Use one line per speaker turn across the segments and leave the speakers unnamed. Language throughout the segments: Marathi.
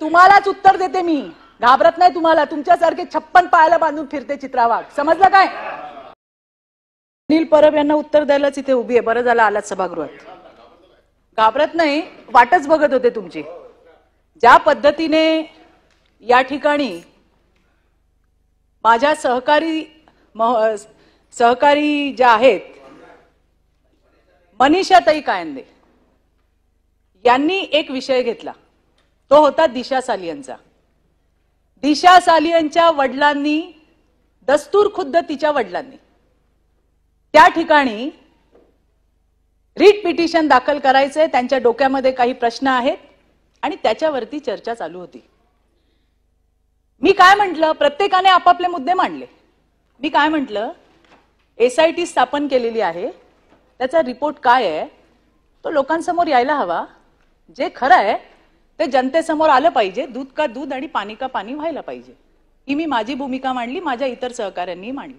तुम्हालाच उत्तर देते मी, घाबरत नाही तुम्हाला. तुमच्यासारखे 56 पायाला बांधून फिरते चित्रा वाघ, समजलं काय? अनिल परब यांना उत्तर द्यायलाच इथे उभी आहे. बरं झालं आलात सभागृहात. घाबरत नाही, वाटच बघत होते तुमची. ज्या पद्धतीने या ठिकाणी माझ्या सहकारी ज्या आहेत मनीषाताई कायंदे यांनी एक विषय घेतला, तो होता दिशा सालियनचा. दिशा सालियनच्या वडिलांनी, दस्तूर खुद्द तिच्या वडिलांनी त्या ठिकाणी रीट पिटिशन दाखल करायचे. त्यांच्या डोक्यामध्ये काही प्रश्न आहेत आणि त्याच्यावरती चर्चा चालू होती. मी काय म्हटलं, प्रत्येकाने आपापले मुद्दे मांडले. मी काय म्हटलं, SIT स्थापन केलेली आहे, त्याचा रिपोर्ट काय आहे तो लोकांसमोर यायला हवा. जे खरं आहे ते जनतेसमोर आलं पाहिजे. दूध का दूध आणि पाणी का पाणी व्हायला पाहिजे. ही मी माझी भूमिका मांडली, माझ्या इतर सहकाऱ्यांनी मांडली.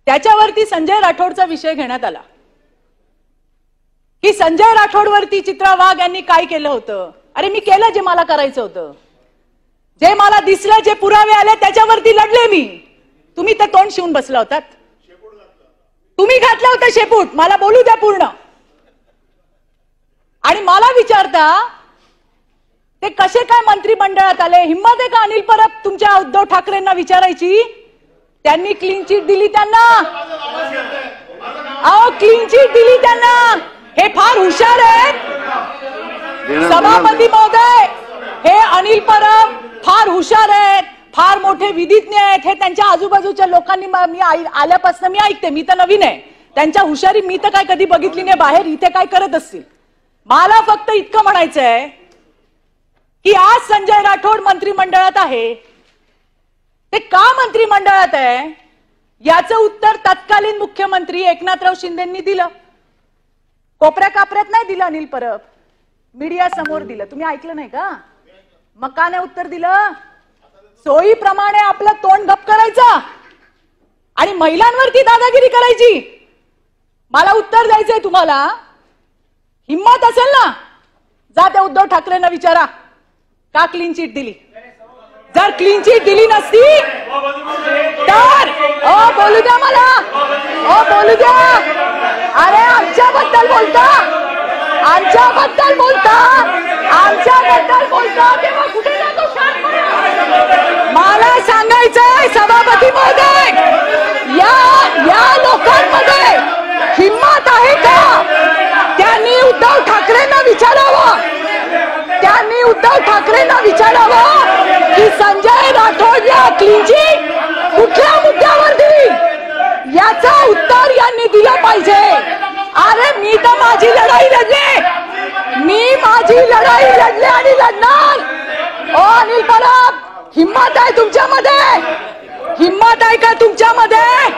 त्याच्यावरती संजय राठोडचा विषय घेण्यात आला की संजय राठोडवरती चित्रा वाघ यांनी काय केलं होतं. अरे मी केलं जे मला करायचं होतं, जे मला दिसलं, जे पुरावे आले त्याच्यावरती लढले मी. तुम्ही तर तोंड शिवून बसला होतात. तुम्ही घातलं होतं शेपूट. मला बोलू द्या पूर्ण. आणि मला विचारता ते कसे काय मंत्रिमंडळात आले? हिम्मत आहे का अनिल परब तुमच्या उद्धव ठाकरेंना विचारायची? त्यांनी क्लीन चिट दिली त्यांना. अहो क्लीन चिट दिली त्यांना. हे फार हुशार आहेत सभापती महोदय. हे अनिल परब फार हुशार आहेत, फार मोठे विधिज्ञ आहेत. हे त्यांच्या आजूबाजूच्या लोकांनी मी आल्यापासून मी ऐकते. मी तर नवीन आहे. त्यांच्या हुशारी मी तर काय कधी बघितली नाही बाहेर. इथे काय करत असतील. मला फक्त इतकं म्हणायचंय की आज संजय राठोड मंत्रिमंडळात आहे. ते का मंत्रिमंडळात आहे याचं उत्तर तत्कालीन मुख्यमंत्री एकनाथराव शिंदेंनी दिलं. कोपऱ्या कापऱ्यात नाही दिलं अनिल परब, मीडिया समोर दिलं. तुम्ही ऐकलं नाही का? मग का नाही उत्तर दिलं? सोयीप्रमाणे आपलं तोंड गप करायचं आणि महिलांवरती दादागिरी करायची. मला उत्तर द्यायचंय तुम्हाला. हिम्मत असेल ना, जा त्या उद्धव ठाकरेंना विचारा का क्लीन चिट दिली. जर क्लीन चिट दिली नसती तर बोलू द्या मला, बोलू द्या. अरे आमच्याबद्दल बोलता, आमच्याबद्दल बोलता, आमच्याबद्दल बोलता तेव्हा कुठे जातो शांतपणे? मला सांगायचंय सभापती महोदय, या लोकांमध्ये हिम्मत आहे का? त्यांनी उद्धव ठाकरेंना विचारावं. त्यांनी उद्धव ठाकरेंना विचारावं की संजय राठोड या क्लीन चिट कुठल्या मुद्द्यावर दिली याचा उत्तर यांनी दिलं पाहिजे. अरे मी तर माझी लढाई लढले, मी माझी लढाई लढले आणि लढणार. अनिल परब हिम्मत आहे तुमच्यामध्ये? हिम्मत आहे का तुमच्यामध्ये?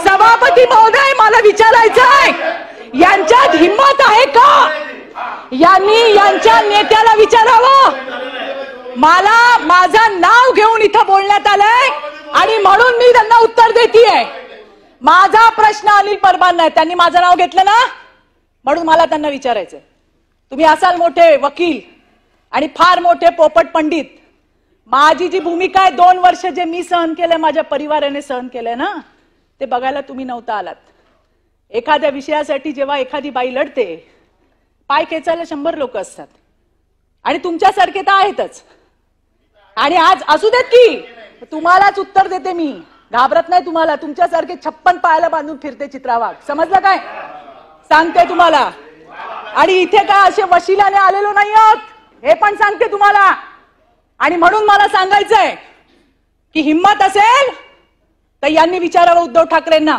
सभापती महोदय मला विचारायचंय, यांच्यात हिम्मत आहे का? यांनी यांच्या नेत्याला विचारावं. मला माझं नाव घेऊन इथं बोलण्यात आलंय आणि म्हणून मी त्यांना उत्तर देतेय. माझा प्रश्न अनिल परबांना आहे. त्यांनी माझं नाव घेतलं ना, म्हणून मला त्यांना विचारायचंय. तुम्ही असाल मोठे वकील आणि फार मोठे पोपट पंडित. माझी जी भूमिका आहे, 2 वर्ष जे मी सहन केलंय, माझ्या परिवाराने सहन केलंय ना, ते बघायला तुम्ही नव्हता आलात. एखाद्या विषयासाठी जेव्हा एखादी बाई लढते, पाय खेचायला 100 लोक असतात आणि तुमच्यासारखे तर आहेतच. आणि आज असू देत की तुम्हालाच उत्तर देते मी, घाबरत नाही तुम्हाला. तुमच्यासारखे 56 पायाला बांधून फिरते चित्रा वाघ, समजलं काय? सांगते तुम्हाला. आणि इथे काय असे वशिलाने आलेलो नाही आहोत हे पण सांगते तुम्हाला. आणि म्हणून मला सांगायचंय की हिम्मत असेल तर यांनी विचारावं उद्धव ठाकरेंना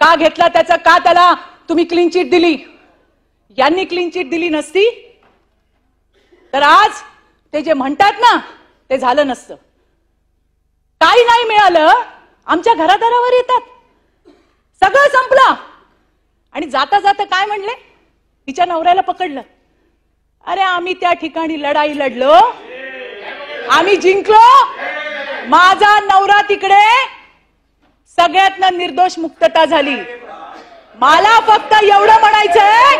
का घेतला त्याचा, का त्याला तुम्ही क्लीन चिट दिली. यांनी क्लीन चिट दिली नसती तर आज ते जे म्हणतात ना ते झालं नसतं. काही नाही मिळालं, आमच्या घरादारावर येतात, सगळं संपलं. आणि जाता जाता काय म्हणले, तिच्या नवऱ्याला पकडलं. अरे आम्ही त्या ठिकाणी लढाई लढलो, आम्ही जिंकलो. माझा नवरा तिकडे सगळ्यातनं निर्दोष मुक्तता झाली. मला फक्त एवढं म्हणायचंय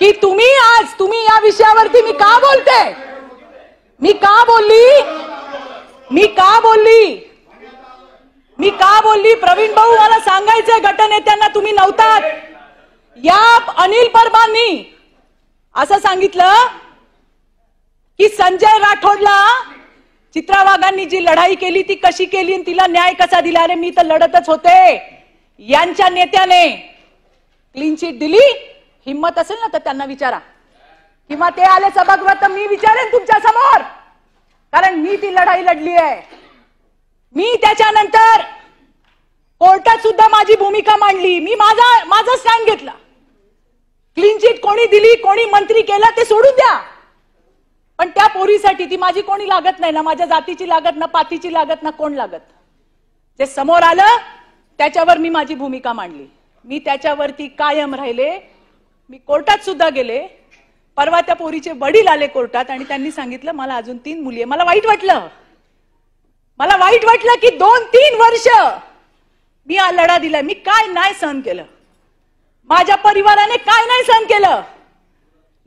की तुम्ही या विषयावरती मी का बोलते, मी का बोलली प्रवीण भाऊ, मला सांगायचंय गटनेत्यांना, तुम्ही नव्हतात. या अनिल परबांनी असं सांगितलं की संजय राठोडला चित्रा वाघांनी जी लढाई केली ती कशी केली आणि तिला न्याय कसा दिला. अरे मी तर लढतच होते. यांच्या नेत्याने क्लीन चिट दिली. हिम्मत असेल ना तर त्यांना विचारा, किंवा ते आले सभागृहात तर मी विचारेन तुमच्या समोर, कारण मी ती लढाई लढली आहे. मी त्याच्यानंतर कोर्टात सुद्धा माझी भूमिका मांडली. मी माझा स्टँड घेतला. क्लीन चिट कोणी दिली, कोणी मंत्री केला ते सोडून द्या, पण त्या पोरीसाठी ती माझी कोणी लागत नाही ना, माझ्या जातीची लागत ना, पातीची लागत ना, कोण लागत. जे समोर आलं त्याच्यावर मी माझी भूमिका मांडली. मी त्याच्यावरती कायम राहिले. मी कोर्टात सुद्धा गेले. परवा त्या पोरीचे वडील आले कोर्टात आणि त्यांनी सांगितलं मला अजून 3 मुली आहे. मला वाईट वाटलं की 2-3 वर्ष मी हा लढा दिलाय. मी काय नाही सहन केलं, माझ्या परिवाराने काय नाही सहन केलं.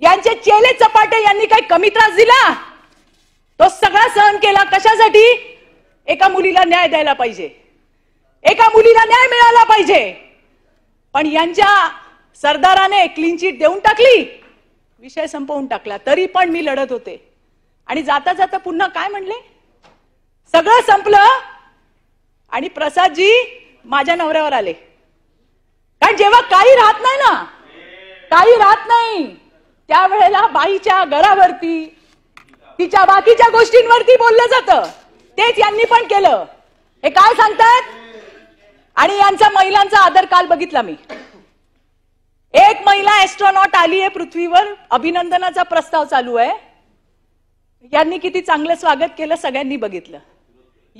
यांचे चेले चपाटे यांनी काही कमी त्रास दिला? तो सगळा सहन केला. कशासाठी? एका मुलीला न्याय द्यायला पाहिजे, एका मुलीला न्याय मिळाला पाहिजे. पण यांच्या सरदाराने क्लीन चिट देऊन टाकली, विषय संपवून टाकला. तरी पण मी लढत होते. आणि जाता जाता पुन्हा काय म्हणले, सगळं संपलं आणि प्रसादजी माझ्या नवऱ्यावर आले. कारण जेव्हा काही राहत नाही त्यावेळेला बाईच्या घरावरती, तिच्या बाकीच्या गोष्टींवरती बोललं जातं. तेच यांनी पण केलं. हे काय सांगतात? आणि यांचा महिलांचा आदर काल बघितला मी. एक महिला एस्ट्रॉनॉट आली आहे पृथ्वीवर, अभिनंदनाचा प्रस्ताव चालू आहे. यांनी किती चांगलं स्वागत केलं सगळ्यांनी बघितलं.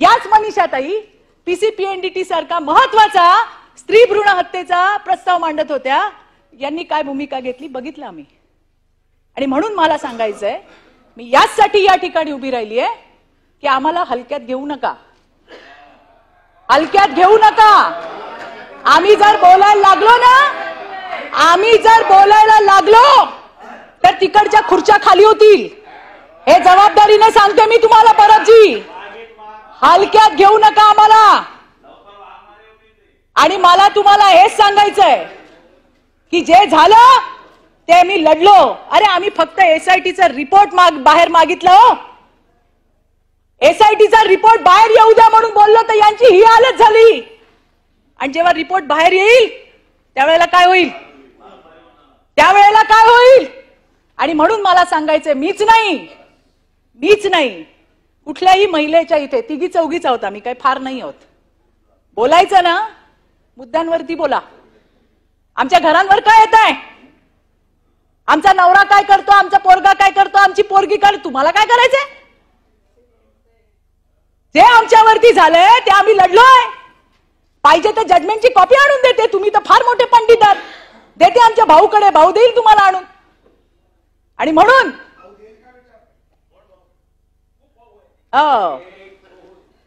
याच मनीषाताई पीसीपीएनडीटी सारखा महत्वाचा स्त्री भ्रूण हत्येचा प्रस्ताव मांडत होत्या. यांनी काय भूमिका घेतली बघितलं आम्ही. आणि म्हणून मला सांगायचंय, मी याचसाठी या ठिकाणी उभी राहिली आहे की आम्हाला हलक्यात घेऊ नका. आम्ही जर बोलायला लागलो तर तिकडच्या खुर्च्या खाली होतील. हे जबाबदारीने सांगते मी तुम्हाला परबजी. हलक्यात घेऊ नका आम्हाला. आणि मला तुम्हाला हेच सांगायचंय की जे झालं ते मी लढलो. अरे आम्ही फक्त एसआयटीचा रिपोर्ट बाहेर मागितलं. एसआयटीचा रिपोर्ट बाहेर येऊ द्या म्हणून बोललो तर यांची ही हालत झाली. आणि जेव्हा रिपोर्ट बाहेर येईल त्यावेळेला काय होईल? आणि म्हणून मला सांगायचंय, मीच नाही कुठल्याही महिलेच्या इथे 3-4 आहोत आम्ही, काही फार नाही आहोत. बोलायचं ना, मुद्द्यांवरती बोला. आमच्या घरांवर काय येत आहे? आमचा नवरा काय करतो, आमचा पोरगा काय करतो, आमची पोरगी काय, तुम्हाला काय करायचंय? जे आमच्यावरती झालंय ते आम्ही लढलोय. पाहिजे तर जजमेंटची कॉपी आणून देते. तुम्ही तर फार मोठे पंडित आहात. देते आमच्या भाऊकडे, भाऊ देईल तुम्हाला आणून. आणि म्हणून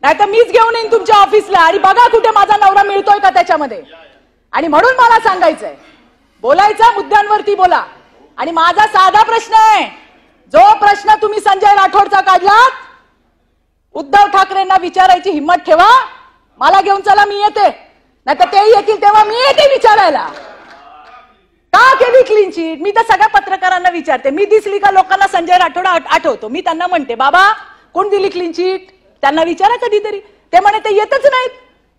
नाही तर मीच घेऊन येईन तुमच्या ऑफिसला आणि बघा कुठे माझा नवरा मिळतोय का त्याच्यामध्ये. आणि म्हणून मला सांगायचंय, बोलायचं मुद्द्यांवरती बोला. आणि माझा साधा प्रश्न आहे, जो प्रश्न तुम्ही संजय राठोडचा काढलात, उद्धव ठाकरेंना विचारायची हिम्मत ठेवा. मला घेऊन चला, मी येते. नाही तर ते येतील तेव्हा मी येते विचारायला. का केली क्लीन चिट? मी तर सगळ्या पत्रकारांना विचारते. मी दिसली का लोकांना संजय राठोड आठवतो. मी त्यांना म्हणते, बाबा कोण दिली क्लीन चिट? त्यांना विचारा कधीतरी. ते म्हणे ते येतच नाहीत.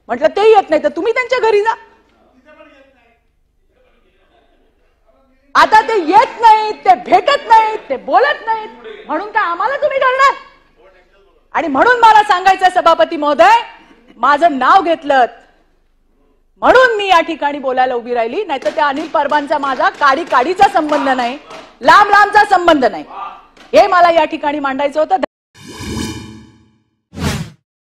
म्हटलं ते येत नाही तर तुम्ही त्यांच्या घरी जा. आता ते येत नाहीत, ते भेटत नाहीत, ते बोलत नाहीत, म्हणून काय आम्हाला तुम्ही घालणार? आणि म्हणून मला सांगायचं सभापती महोदय, माझं नाव घेतलं म्हणून मी या ठिकाणी बोलायला उभी राहिली. नाहीतर त्या अनिल परबांचा माझा काडीचा संबंध नाही, लांबचा संबंध नाही. हे मला या ठिकाणी मांडायचं होतं.